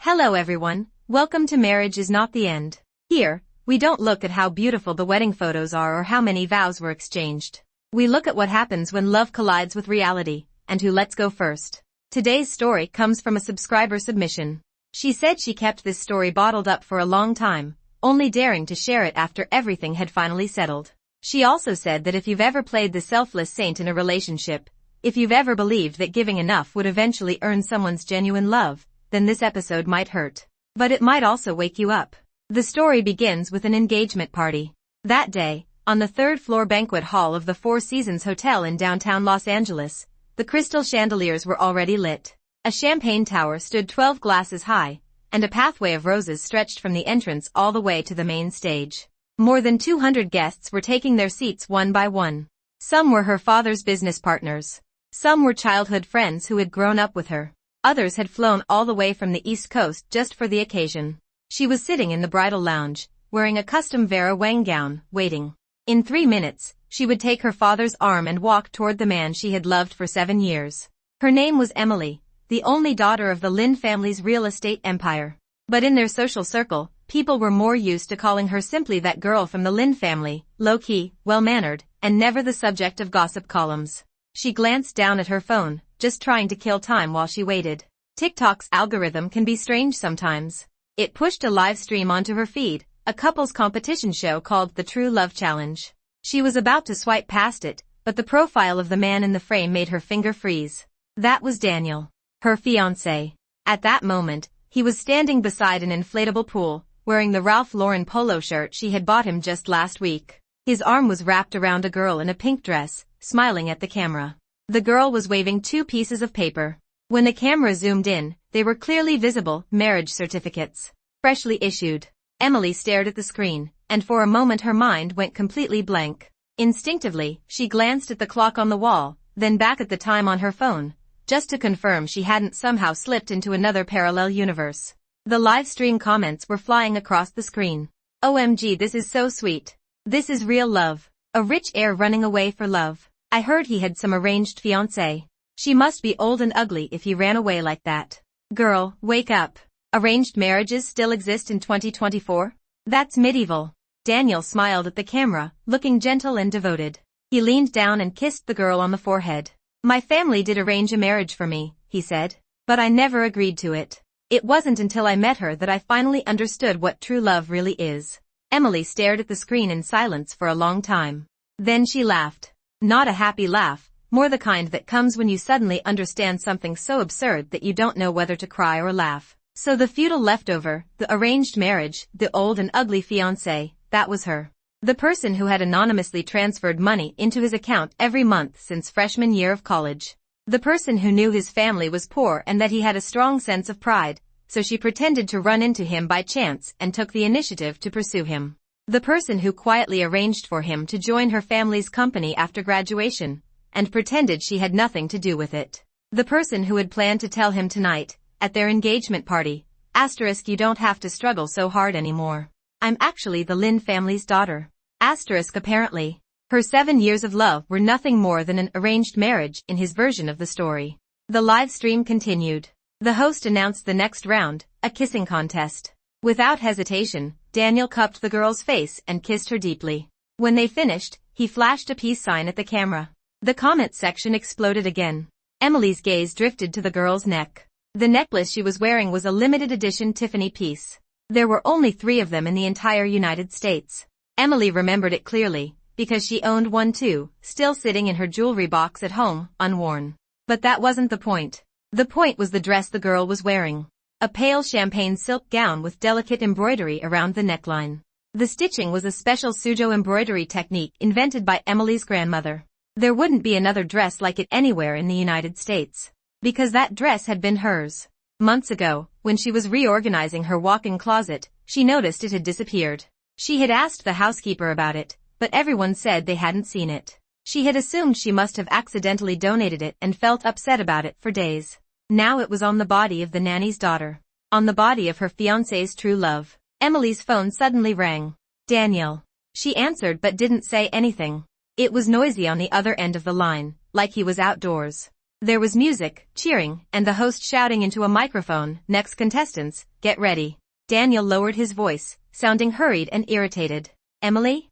Hello everyone, welcome to Marriage is Not the End. Here, we don't look at how beautiful the wedding photos are or how many vows were exchanged. We look at what happens when love collides with reality, and who lets go first. Today's story comes from a subscriber submission. She said she kept this story bottled up for a long time, only daring to share it after everything had finally settled. She also said that if you've ever played the selfless saint in a relationship, if you've ever believed that giving enough would eventually earn someone's genuine love, then this episode might hurt. But it might also wake you up. The story begins with an engagement party. That day, on the third-floor banquet hall of the Four Seasons Hotel in downtown Los Angeles, the crystal chandeliers were already lit. A champagne tower stood 12 glasses high, and a pathway of roses stretched from the entrance all the way to the main stage. More than 200 guests were taking their seats one by one. Some were her father's business partners. Some were childhood friends who had grown up with her. Others had flown all the way from the East Coast just for the occasion. She was sitting in the bridal lounge, wearing a custom Vera Wang gown, waiting. In 3 minutes, she would take her father's arm and walk toward the man she had loved for 7 years. Her name was Emily, the only daughter of the Lin family's real estate empire. But in their social circle, people were more used to calling her simply that girl from the Lin family, low-key, well-mannered, and never the subject of gossip columns. She glanced down at her phone, just trying to kill time while she waited. TikTok's algorithm can be strange sometimes. It pushed a live stream onto her feed, a couples competition show called the True Love Challenge. She was about to swipe past it, but the profile of the man in the frame made her finger freeze. That was Daniel, her fiancé. At that moment, he was standing beside an inflatable pool, wearing the Ralph Lauren polo shirt she had bought him just last week. His arm was wrapped around a girl in a pink dress, smiling at the camera. The girl was waving 2 pieces of paper. When the camera zoomed in, they were clearly visible marriage certificates, freshly issued. Emily stared at the screen, and for a moment her mind went completely blank. Instinctively, she glanced at the clock on the wall, then back at the time on her phone, just to confirm she hadn't somehow slipped into another parallel universe. The live stream comments were flying across the screen. OMG, this is so sweet. This is real love. A rich heir running away for love. I heard he had some arranged fiancé. She must be old and ugly if he ran away like that. Girl, wake up. Arranged marriages still exist in 2024? That's medieval. Daniel smiled at the camera, looking gentle and devoted. He leaned down and kissed the girl on the forehead. My family did arrange a marriage for me, he said. But I never agreed to it. It wasn't until I met her that I finally understood what true love really is. Emily stared at the screen in silence for a long time. Then she laughed. Not a happy laugh, more the kind that comes when you suddenly understand something so absurd that you don't know whether to cry or laugh. So the feudal leftover, the arranged marriage, the old and ugly fiancé, that was her. The person who had anonymously transferred money into his account every month since freshman year of college. The person who knew his family was poor and that he had a strong sense of pride, so she pretended to run into him by chance and took the initiative to pursue him. The person who quietly arranged for him to join her family's company after graduation, and pretended she had nothing to do with it. The person who had planned to tell him tonight, at their engagement party, *, you don't have to struggle so hard anymore. I'm actually the Lin family's daughter. *, apparently. Her 7 years of love were nothing more than an arranged marriage in his version of the story. The live stream continued. The host announced the next round, a kissing contest. Without hesitation, Daniel cupped the girl's face and kissed her deeply. When they finished, he flashed a peace sign at the camera. The comment section exploded again. Emily's gaze drifted to the girl's neck. The necklace she was wearing was a limited edition Tiffany piece. There were only 3 of them in the entire United States. Emily remembered it clearly, because she owned one too, still sitting in her jewelry box at home, unworn. But that wasn't the point. The point was the dress the girl was wearing. A pale champagne silk gown with delicate embroidery around the neckline. The stitching was a special Suzhou embroidery technique invented by Emily's grandmother. There wouldn't be another dress like it anywhere in the United States. Because that dress had been hers. Months ago, when she was reorganizing her walk-in closet, she noticed it had disappeared. She had asked the housekeeper about it, but everyone said they hadn't seen it. She had assumed she must have accidentally donated it and felt upset about it for days. Now it was on the body of the nanny's daughter. On the body of her fiancé's true love. Emily's phone suddenly rang. Daniel. She answered but didn't say anything. It was noisy on the other end of the line, like he was outdoors. There was music, cheering, and the host shouting into a microphone, "Next contestants, get ready." Daniel lowered his voice, sounding hurried and irritated. "Emily?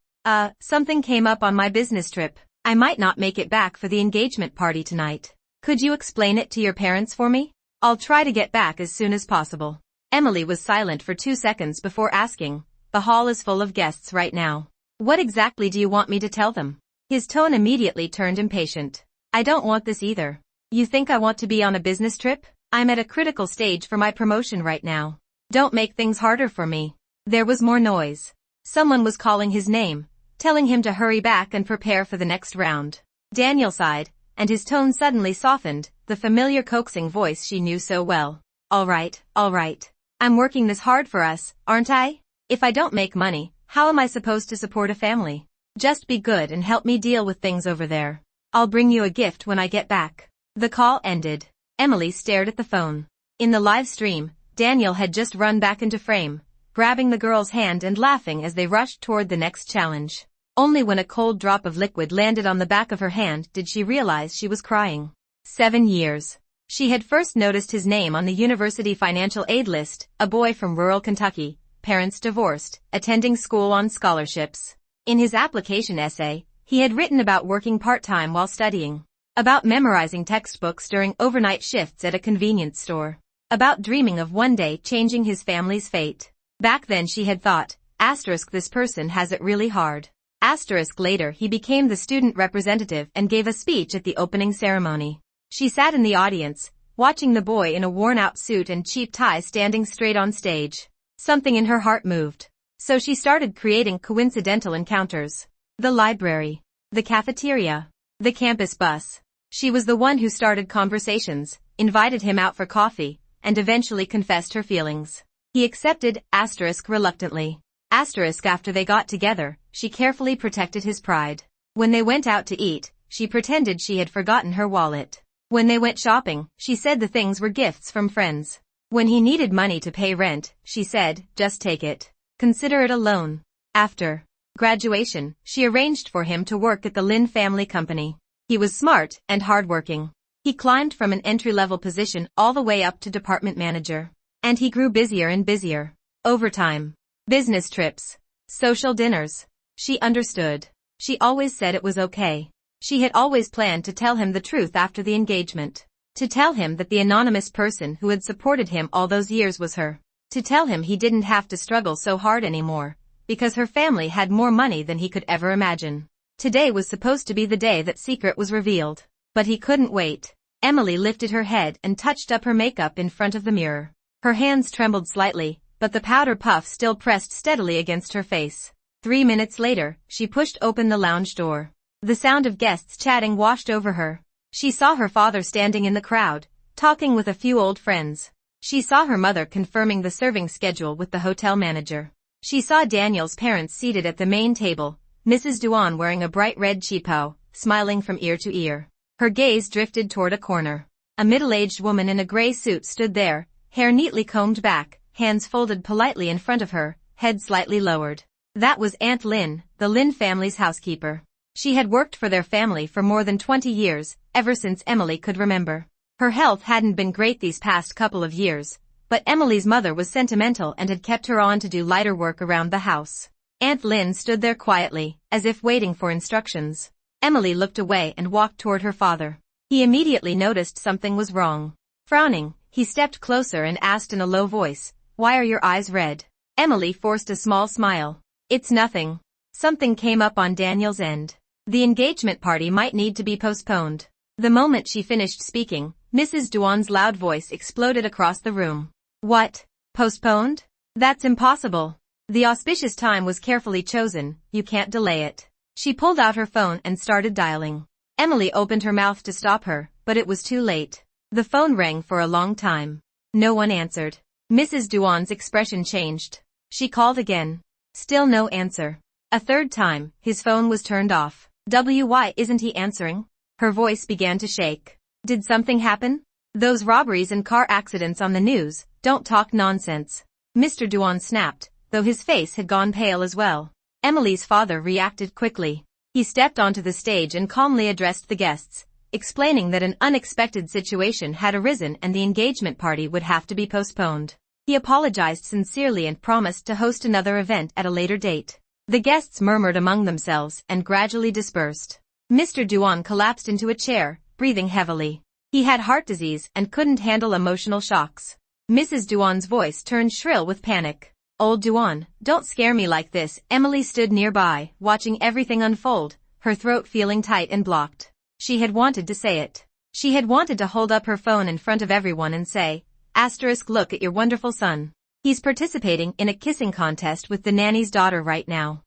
Something came up on my business trip. I might not make it back for the engagement party tonight. Could you explain it to your parents for me? I'll try to get back as soon as possible." Emily was silent for 2 seconds before asking, "The hall is full of guests right now. What exactly do you want me to tell them?" His tone immediately turned impatient. "I don't want this either. You think I want to be on a business trip? I'm at a critical stage for my promotion right now. Don't make things harder for me." There was more noise. Someone was calling his name, telling him to hurry back and prepare for the next round. Daniel sighed, and his tone suddenly softened, the familiar coaxing voice she knew so well. All right. I'm working this hard for us, aren't I? If I don't make money, how am I supposed to support a family? Just be good and help me deal with things over there. I'll bring you a gift when I get back." The call ended. Emily stared at the phone. In the live stream, Daniel had just run back into frame, grabbing the girl's hand and laughing as they rushed toward the next challenge. Only when a cold drop of liquid landed on the back of her hand did she realize she was crying. 7 years. She had first noticed his name on the university financial aid list, a boy from rural Kentucky, parents divorced, attending school on scholarships. In his application essay, he had written about working part-time while studying, about memorizing textbooks during overnight shifts at a convenience store, about dreaming of one day changing his family's fate. Back then she had thought, this person has it really hard. Later he became the student representative and gave a speech at the opening ceremony. She sat in the audience, watching the boy in a worn-out suit and cheap tie standing straight on stage. Something in her heart moved. So she started creating coincidental encounters. The library, the cafeteria, the campus bus. She was the one who started conversations, invited him out for coffee, and eventually confessed her feelings. He accepted, reluctantly. After they got together, she carefully protected his pride. When they went out to eat, she pretended she had forgotten her wallet. When they went shopping, she said the things were gifts from friends. When he needed money to pay rent, she said, "Just take it. Consider it a loan." After graduation, she arranged for him to work at the Lin family company. He was smart and hardworking. He climbed from an entry-level position all the way up to department manager. And he grew busier and busier. Overtime, business trips, social dinners. She understood. She always said it was okay. She had always planned to tell him the truth after the engagement. To tell him that the anonymous person who had supported him all those years was her. To tell him he didn't have to struggle so hard anymore, because her family had more money than he could ever imagine. Today was supposed to be the day that secret was revealed. But he couldn't wait. Emily lifted her head and touched up her makeup in front of the mirror. Her hands trembled slightly, but the powder puff still pressed steadily against her face. 3 minutes later, she pushed open the lounge door. The sound of guests chatting washed over her. She saw her father standing in the crowd, talking with a few old friends. She saw her mother confirming the serving schedule with the hotel manager. She saw Daniel's parents seated at the main table, Mrs. Duan wearing a bright red cheapao, smiling from ear to ear. Her gaze drifted toward a corner. A middle-aged woman in a gray suit stood there, hair neatly combed back, hands folded politely in front of her, head slightly lowered. That was Aunt Lin, the Lin family's housekeeper. She had worked for their family for more than 20 years, ever since Emily could remember. Her health hadn't been great these past couple of years, but Emily's mother was sentimental and had kept her on to do lighter work around the house. Aunt Lin stood there quietly, as if waiting for instructions. Emily looked away and walked toward her father. He immediately noticed something was wrong. Frowning, he stepped closer and asked in a low voice, "Why are your eyes red?" Emily forced a small smile. "It's nothing." Something came up on Daniel's end. The engagement party might need to be postponed. The moment she finished speaking, Mrs. Duan's loud voice exploded across the room. "What? Postponed? That's impossible. The auspicious time was carefully chosen, you can't delay it." She pulled out her phone and started dialing. Emily opened her mouth to stop her, but it was too late. The phone rang for a long time. No one answered. Mrs. Duan's expression changed. She called again. Still no answer. A third time, his phone was turned off. Why isn't he answering? Her voice began to shake. Did something happen? Those robberies and car accidents on the news, don't talk nonsense. Mr. Duan snapped, though his face had gone pale as well. Emily's father reacted quickly. He stepped onto the stage and calmly addressed the guests. explaining that an unexpected situation had arisen and the engagement party would have to be postponed. He apologized sincerely and promised to host another event at a later date. The guests murmured among themselves and gradually dispersed. Mr. Duan collapsed into a chair, breathing heavily. He had heart disease and couldn't handle emotional shocks. Mrs. Duan's voice turned shrill with panic. "Old Duan, don't scare me like this." Emily stood nearby, watching everything unfold, her throat feeling tight and blocked. She had wanted to say it. She had wanted to hold up her phone in front of everyone and say, "Look at your wonderful son. He's participating in a kissing contest with the nanny's daughter right now."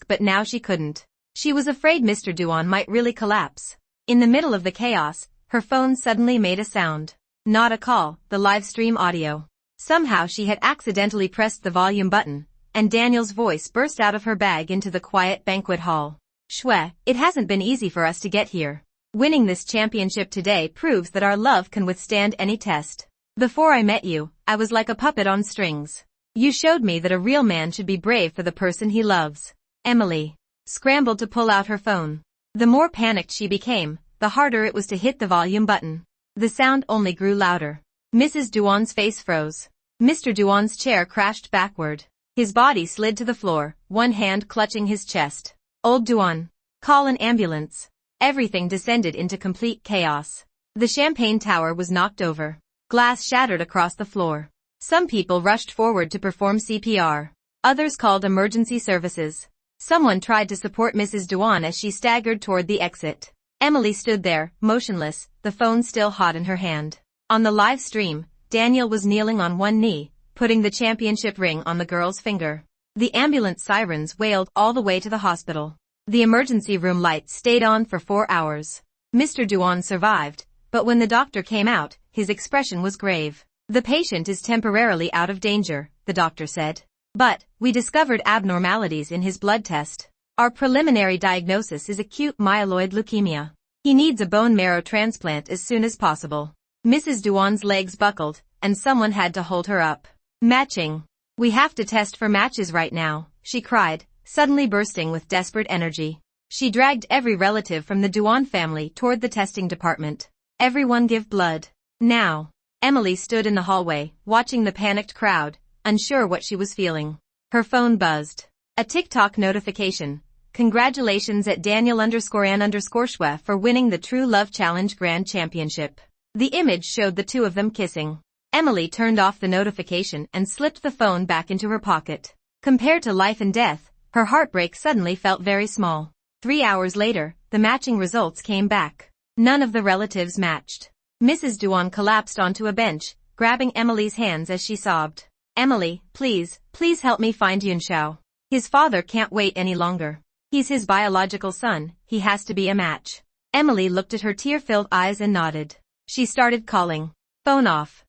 But now she couldn't. She was afraid Mr. Duan might really collapse. In the middle of the chaos, her phone suddenly made a sound. Not a call, the live stream audio. Somehow she had accidentally pressed the volume button, and Daniel's voice burst out of her bag into the quiet banquet hall. "Shwe, it hasn't been easy for us to get here. Winning this championship today proves that our love can withstand any test. Before I met you, I was like a puppet on strings. You showed me that a real man should be brave for the person he loves." Emily scrambled to pull out her phone. The more panicked she became, the harder it was to hit the volume button. The sound only grew louder. Mrs. Duan's face froze. Mr. Duan's chair crashed backward. His body slid to the floor, one hand clutching his chest. "Old Duan, call an ambulance." Everything descended into complete chaos. The champagne tower was knocked over. Glass shattered across the floor. Some people rushed forward to perform CPR. Others called emergency services. Someone tried to support Mrs. Duan as she staggered toward the exit. Emily stood there, motionless, the phone still hot in her hand. On the live stream, Daniel was kneeling on one knee, putting the championship ring on the girl's finger. The ambulance sirens wailed all the way to the hospital. The emergency room lights stayed on for 4 hours. Mr. Duan survived, but when the doctor came out, his expression was grave. "The patient is temporarily out of danger," the doctor said. "But, we discovered abnormalities in his blood test. Our preliminary diagnosis is acute myeloid leukemia. He needs a bone marrow transplant as soon as possible." Mrs. Duan's legs buckled, and someone had to hold her up. "Matching. We have to test for matches right now," she cried, suddenly bursting with desperate energy. She dragged every relative from the Duan family toward the testing department. "Everyone give blood. Now." Emily stood in the hallway, watching the panicked crowd, unsure what she was feeling. Her phone buzzed. A TikTok notification. "Congratulations at Daniel_An_Shwe for winning the True Love Challenge Grand Championship." The image showed the two of them kissing. Emily turned off the notification and slipped the phone back into her pocket. Compared to life and death, her heartbreak suddenly felt very small. 3 hours later, the matching results came back. None of the relatives matched. Mrs. Duan collapsed onto a bench, grabbing Emily's hands as she sobbed. "Emily, please help me find Yunxiao. His father can't wait any longer. He's his biological son, he has to be a match." Emily looked at her tear-filled eyes and nodded. She started calling. Phone off,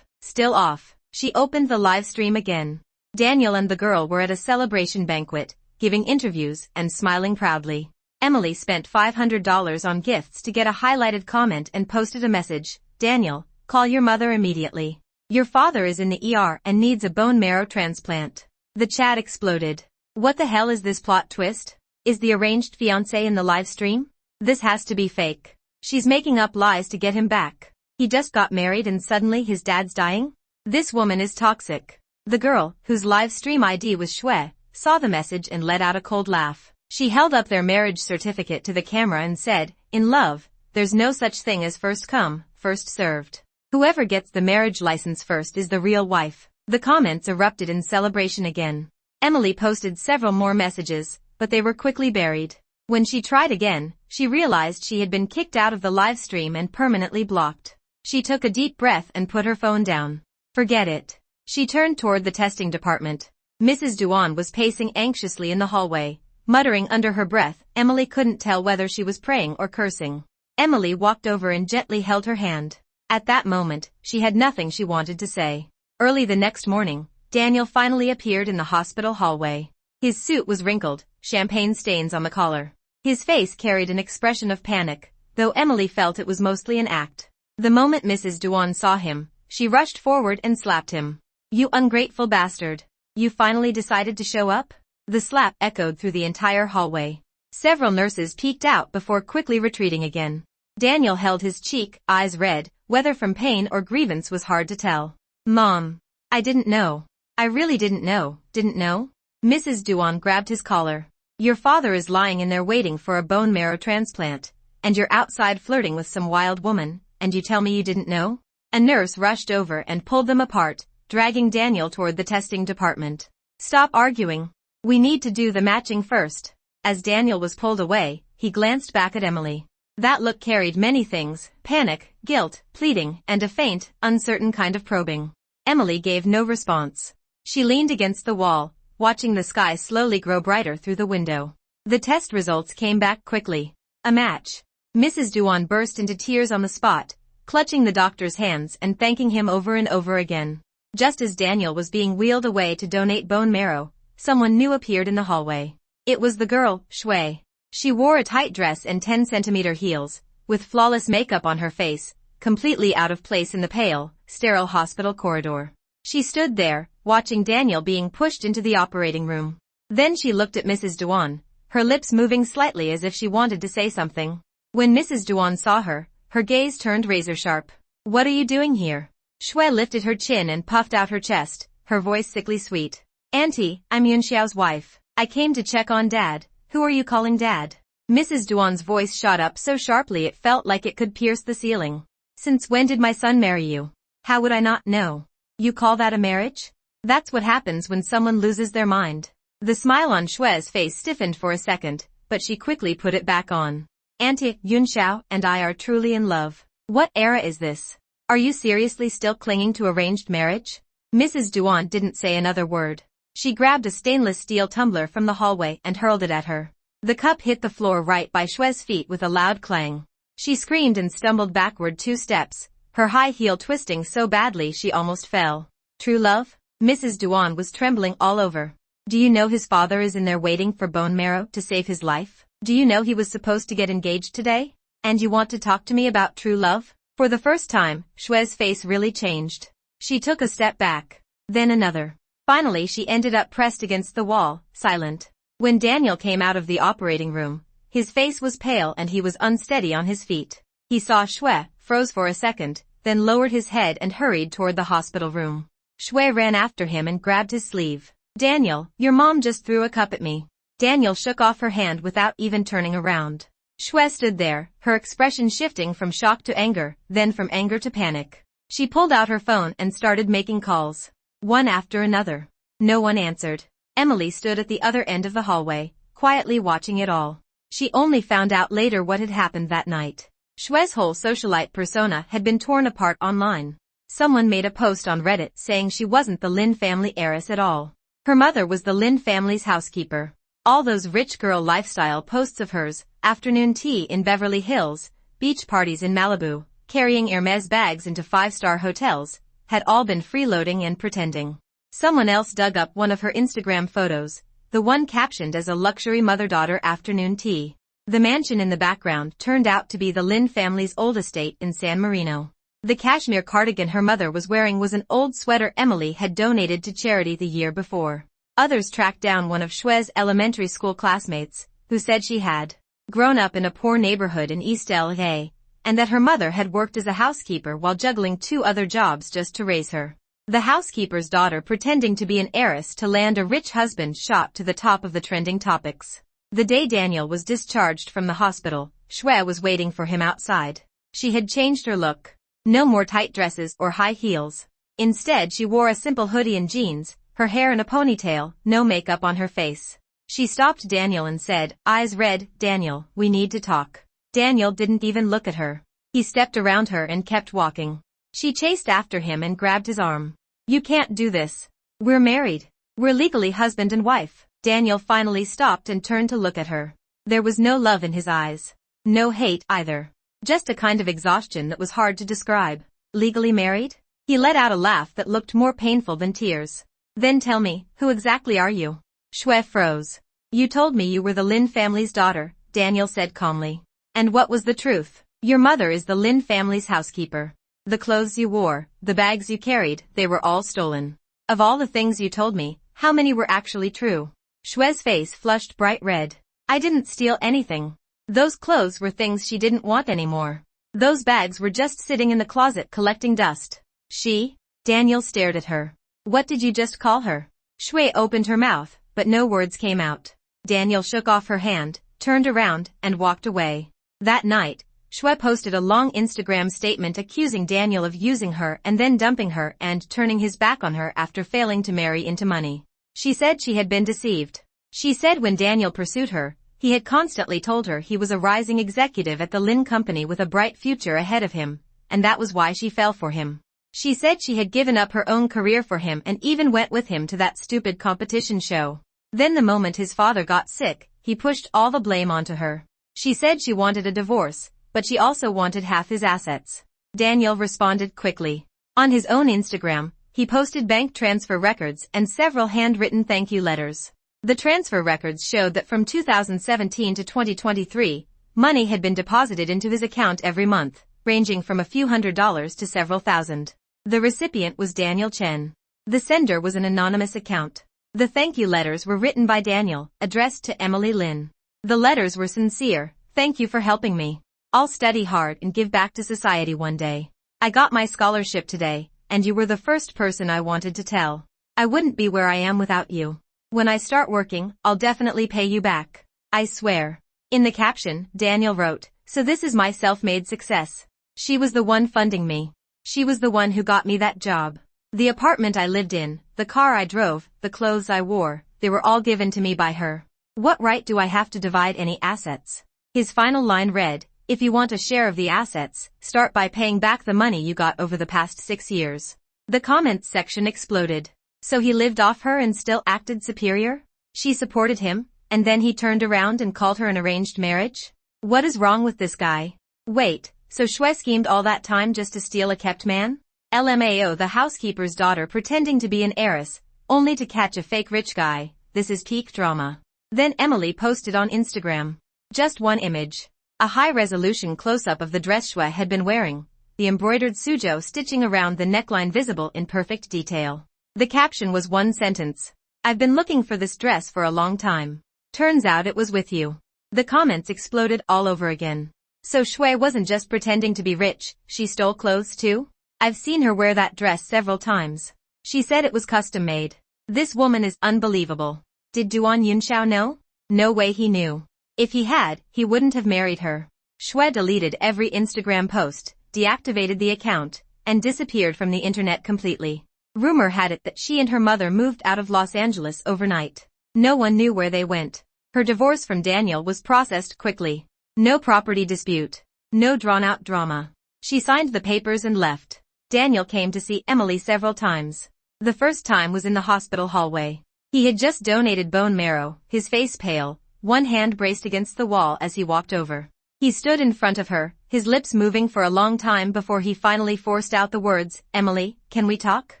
still off. She opened the live stream again. Daniel and the girl were at a celebration banquet, giving interviews and smiling proudly. Emily spent $500 on gifts to get a highlighted comment and posted a message. "Daniel, call your mother immediately. Your father is in the ER and needs a bone marrow transplant." The chat exploded. What the hell is this plot twist? Is the arranged fiancé in the live stream? This has to be fake. She's making up lies to get him back. He just got married and suddenly his dad's dying? This woman is toxic. The girl, whose live stream ID was Shwe, saw the message and let out a cold laugh. She held up their marriage certificate to the camera and said, "In love, there's no such thing as first come, first served. Whoever gets the marriage license first is the real wife." The comments erupted in celebration again. Emily posted several more messages, but they were quickly buried. When she tried again, she realized she had been kicked out of the live stream and permanently blocked. She took a deep breath and put her phone down. Forget it. She turned toward the testing department. Mrs. Duan was pacing anxiously in the hallway, muttering under her breath. Emily couldn't tell whether she was praying or cursing. Emily walked over and gently held her hand. At that moment, she had nothing she wanted to say. Early the next morning, Daniel finally appeared in the hospital hallway. His suit was wrinkled, champagne stains on the collar. His face carried an expression of panic, though Emily felt it was mostly an act. The moment Mrs. Duan saw him, she rushed forward and slapped him. "You ungrateful bastard. You finally decided to show up?" The slap echoed through the entire hallway. Several nurses peeked out before quickly retreating again. Daniel held his cheek, eyes red, whether from pain or grievance was hard to tell. Mom. I didn't know. I really didn't know. Didn't know? Mrs. Duan grabbed his collar. Your father is lying in there waiting for a bone marrow transplant, and you're outside flirting with some wild woman, and you tell me you didn't know? A nurse rushed over and pulled them apart, dragging Daniel toward the testing department. Stop arguing. We need to do the matching first. As Daniel was pulled away, he glanced back at Emily. That look carried many things: panic, guilt, pleading, and a faint, uncertain kind of probing. Emily gave no response. She leaned against the wall, watching the sky slowly grow brighter through the window. The test results came back quickly. A match. Mrs. Duan burst into tears on the spot, clutching the doctor's hands and thanking him over and over again. Just as Daniel was being wheeled away to donate bone marrow, someone new appeared in the hallway. It was the girl, Shui. She wore a tight dress and 10-centimeter heels, with flawless makeup on her face, completely out of place in the pale, sterile hospital corridor. She stood there, watching Daniel being pushed into the operating room. Then she looked at Mrs. Duan, her lips moving slightly as if she wanted to say something. When Mrs. Duan saw her, her gaze turned razor-sharp. What are you doing here? Shui lifted her chin and puffed out her chest, her voice sickly sweet. Auntie, I'm Yunxiao's wife. I came to check on Dad. Who are you calling Dad? Mrs. Duan's voice shot up so sharply it felt like it could pierce the ceiling. Since when did my son marry you? How would I not know? You call that a marriage? That's what happens when someone loses their mind. The smile on Shui's face stiffened for a second, but she quickly put it back on. Auntie, Yunxiao and I are truly in love. What era is this? Are you seriously still clinging to arranged marriage? Mrs. Duan didn't say another word. She grabbed a stainless steel tumbler from the hallway and hurled it at her. The cup hit the floor right by Shui's feet with a loud clang. She screamed and stumbled backward 2 steps, her high heel twisting so badly she almost fell. True love? Mrs. Duan was trembling all over. Do you know his father is in there waiting for bone marrow to save his life? Do you know he was supposed to get engaged today? And you want to talk to me about true love? For the first time, Shui's face really changed. She took a step back. Then another. Finally she ended up pressed against the wall, silent. When Daniel came out of the operating room, his face was pale and he was unsteady on his feet. He saw Shui, froze for a second, then lowered his head and hurried toward the hospital room. Shui ran after him and grabbed his sleeve. Daniel, your mom just threw a cup at me. Daniel shook off her hand without even turning around. Shui stood there, her expression shifting from shock to anger, then from anger to panic. She pulled out her phone and started making calls. One after another. No one answered. Emily stood at the other end of the hallway, quietly watching it all. She only found out later what had happened that night. Shui's whole socialite persona had been torn apart online. Someone made a post on Reddit saying she wasn't the Lin family heiress at all. Her mother was the Lin family's housekeeper. All those rich girl lifestyle posts of hers, afternoon tea in Beverly Hills, beach parties in Malibu, carrying Hermes bags into 5-star hotels, had all been freeloading and pretending. Someone else dug up one of her Instagram photos, the one captioned as a luxury mother-daughter afternoon tea. The mansion in the background turned out to be the Lin family's old estate in San Marino. The cashmere cardigan her mother was wearing was an old sweater Emily had donated to charity the year before. Others tracked down one of Shui's elementary school classmates, who said she had grown up in a poor neighborhood in East LA, and that her mother had worked as a housekeeper while juggling 2 other jobs just to raise her. The housekeeper's daughter pretending to be an heiress to land a rich husband shot to the top of the trending topics. The day Daniel was discharged from the hospital, Shui was waiting for him outside. She had changed her look. No more tight dresses or high heels. Instead she wore a simple hoodie and jeans, her hair in a ponytail, no makeup on her face. She stopped Daniel and said, eyes red, Daniel, we need to talk. Daniel didn't even look at her. He stepped around her and kept walking. She chased after him and grabbed his arm. You can't do this. We're married. We're legally husband and wife. Daniel finally stopped and turned to look at her. There was no love in his eyes. No hate either. Just a kind of exhaustion that was hard to describe. Legally married? He let out a laugh that looked more painful than tears. Then tell me, who exactly are you? Shui froze. You told me you were the Lin family's daughter, Daniel said calmly. And what was the truth? Your mother is the Lin family's housekeeper. The clothes you wore, the bags you carried, they were all stolen. Of all the things you told me, how many were actually true? Shui's face flushed bright red. I didn't steal anything. Those clothes were things she didn't want anymore. Those bags were just sitting in the closet collecting dust. She? Daniel stared at her. What did you just call her? Shui opened her mouth, but no words came out. Daniel shook off her hand, turned around, and walked away. That night, Shui posted a long Instagram statement accusing Daniel of using her and then dumping her and turning his back on her after failing to marry into money. She said she had been deceived. She said when Daniel pursued her, he had constantly told her he was a rising executive at the Lin company with a bright future ahead of him, and that was why she fell for him. She said she had given up her own career for him and even went with him to that stupid competition show. Then the moment his father got sick, he pushed all the blame onto her. She said she wanted a divorce, but she also wanted half his assets. Daniel responded quickly. On his own Instagram, he posted bank transfer records and several handwritten thank you letters. The transfer records showed that from 2017 to 2023, money had been deposited into his account every month, ranging from a few $100s to several thousand. The recipient was Daniel Chen. The sender was an anonymous account. The thank you letters were written by Daniel, addressed to Emily Lin. The letters were sincere. Thank you for helping me. I'll study hard and give back to society one day. I got my scholarship today, and you were the first person I wanted to tell. I wouldn't be where I am without you. When I start working, I'll definitely pay you back. I swear. In the caption, Daniel wrote, so this is my self-made success. She was the one funding me. She was the one who got me that job. The apartment I lived in, the car I drove, the clothes I wore, they were all given to me by her. What right do I have to divide any assets? His final line read, if you want a share of the assets, start by paying back the money you got over the past 6 years. The comments section exploded. So he lived off her and still acted superior? She supported him, and then he turned around and called her an arranged marriage? What is wrong with this guy? Wait, so Shui schemed all that time just to steal a kept man? LMAO, the housekeeper's daughter pretending to be an heiress, only to catch a fake rich guy. This is peak drama. Then Emily posted on Instagram. Just one image. A high-resolution close-up of the dress Shui had been wearing, the embroidered suzhou stitching around the neckline visible in perfect detail. The caption was one sentence. I've been looking for this dress for a long time. Turns out it was with you. The comments exploded all over again. So Shui wasn't just pretending to be rich, she stole clothes too? I've seen her wear that dress several times. She said it was custom-made. This woman is unbelievable. Did Duan Yunxiao know? No way he knew. If he had, he wouldn't have married her. Shui deleted every Instagram post, deactivated the account, and disappeared from the internet completely. Rumor had it that she and her mother moved out of Los Angeles overnight. No one knew where they went. Her divorce from Daniel was processed quickly. No property dispute. No drawn-out drama. She signed the papers and left. Daniel came to see Emily several times. The first time was in the hospital hallway. He had just donated bone marrow, his face pale, one hand braced against the wall as he walked over. He stood in front of her, his lips moving for a long time before he finally forced out the words, Emily, can we talk?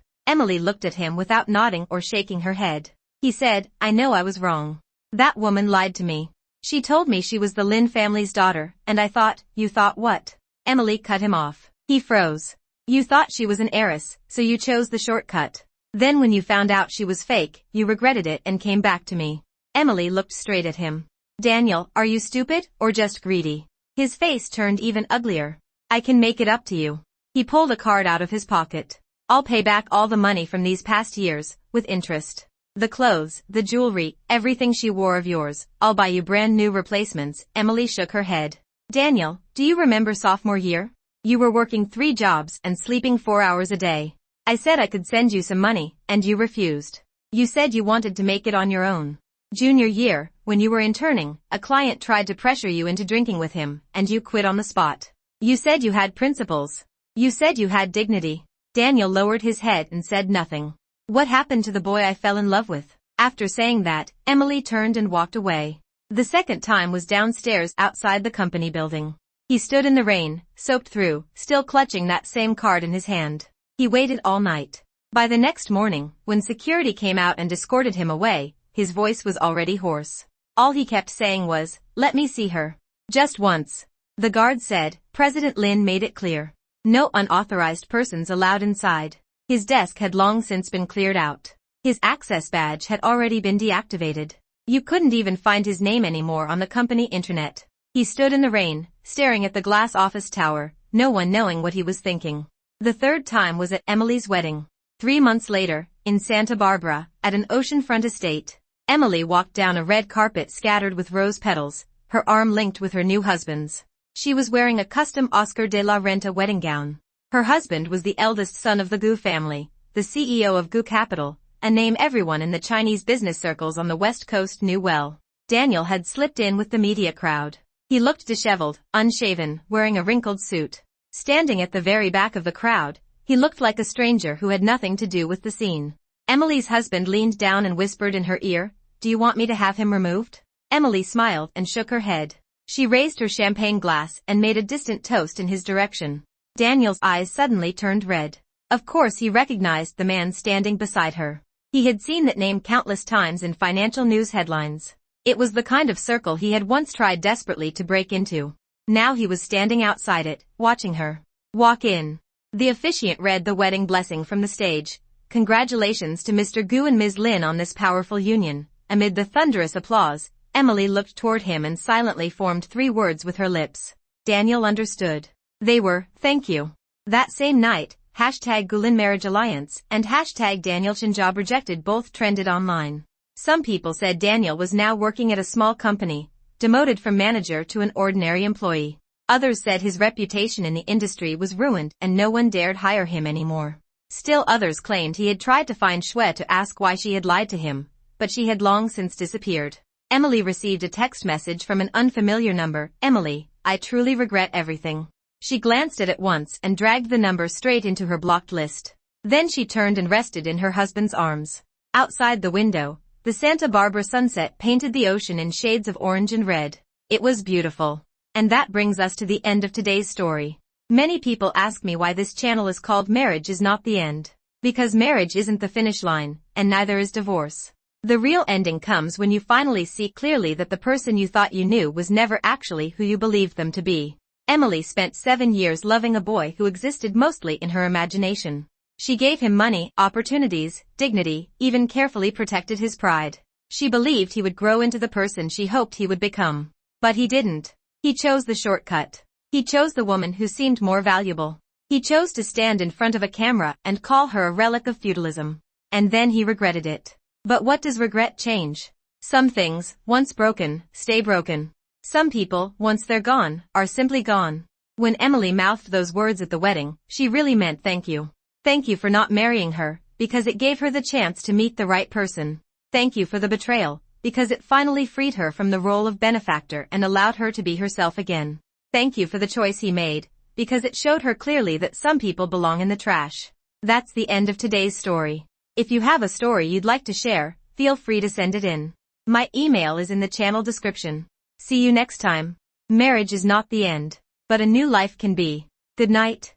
Emily looked at him without nodding or shaking her head. He said, I know I was wrong. That woman lied to me. She told me she was the Lin family's daughter, and I thought, you thought what? Emily cut him off. He froze. You thought she was an heiress, so you chose the shortcut. Then when you found out she was fake, you regretted it and came back to me. Emily looked straight at him. Daniel, are you stupid, or just greedy? His face turned even uglier. I can make it up to you. He pulled a card out of his pocket. I'll pay back all the money from these past years, with interest. The clothes, the jewelry, everything she wore of yours, I'll buy you brand new replacements. Emily shook her head. Daniel, do you remember sophomore year? You were working 3 jobs and sleeping 4 hours a day. I said I could send you some money, and you refused. You said you wanted to make it on your own. Junior year, when you were interning, a client tried to pressure you into drinking with him, and you quit on the spot. You said you had principles. You said you had dignity. Daniel lowered his head and said nothing. What happened to the boy I fell in love with? After saying that, Emily turned and walked away. The second time was downstairs outside the company building. He stood in the rain, soaked through, still clutching that same card in his hand. He waited all night. By the next morning, when security came out and escorted him away, his voice was already hoarse. All he kept saying was, let me see her. Just once. The guard said, President Lin made it clear. No unauthorized persons allowed inside. His desk had long since been cleared out. His access badge had already been deactivated. You couldn't even find his name anymore on the company internet. He stood in the rain, staring at the glass office tower, no one knowing what he was thinking. The third time was at Emily's wedding. 3 months later, in Santa Barbara, at an oceanfront estate. Emily walked down a red carpet scattered with rose petals, her arm linked with her new husband's. She was wearing a custom Oscar de la Renta wedding gown. Her husband was the eldest son of the Gu family, the CEO of Gu Capital, a name everyone in the Chinese business circles on the West Coast knew well. Daniel had slipped in with the media crowd. He looked disheveled, unshaven, wearing a wrinkled suit. Standing at the very back of the crowd, he looked like a stranger who had nothing to do with the scene. Emily's husband leaned down and whispered in her ear, "Do you want me to have him removed?" Emily smiled and shook her head. She raised her champagne glass and made a distant toast in his direction. Daniel's eyes suddenly turned red. Of course he recognized the man standing beside her. He had seen that name countless times in financial news headlines. It was the kind of circle he had once tried desperately to break into. Now he was standing outside it, watching her walk in. The officiant read the wedding blessing from the stage. "Congratulations to Mr. Gu and Ms. Lin on this powerful union." Amid the thunderous applause, Emily looked toward him and silently formed 3 words with her lips. Daniel understood. They were, "Thank you." That same night, #Gulin Marriage Alliance and #Daniel Chinjob Rejected both trended online. Some people said Daniel was now working at a small company, demoted from manager to an ordinary employee. Others said his reputation in the industry was ruined and no one dared hire him anymore. Still others claimed he had tried to find Xue to ask why she had lied to him, but she had long since disappeared. Emily received a text message from an unfamiliar number. "Emily, I truly regret everything." She glanced at it once and dragged the number straight into her blocked list. Then she turned and rested in her husband's arms. Outside the window, the Santa Barbara sunset painted the ocean in shades of orange and red. It was beautiful. And that brings us to the end of today's story. Many people ask me why this channel is called Marriage is Not the End. Because marriage isn't the finish line, and neither is divorce. The real ending comes when you finally see clearly that the person you thought you knew was never actually who you believed them to be. Emily spent 7 years loving a boy who existed mostly in her imagination. She gave him money, opportunities, dignity, even carefully protected his pride. She believed he would grow into the person she hoped he would become. But he didn't. He chose the shortcut. He chose the woman who seemed more valuable. He chose to stand in front of a camera and call her a relic of feudalism. And then he regretted it. But what does regret change? Some things, once broken, stay broken. Some people, once they're gone, are simply gone. When Emily mouthed those words at the wedding, she really meant thank you. Thank you for not marrying her, because it gave her the chance to meet the right person. Thank you for the betrayal, because it finally freed her from the role of benefactor and allowed her to be herself again. Thank you for the choice he made, because it showed her clearly that some people belong in the trash. That's the end of today's story. If you have a story you'd like to share, feel free to send it in. My email is in the channel description. See you next time. Marriage is not the end, but a new life can be. Good night.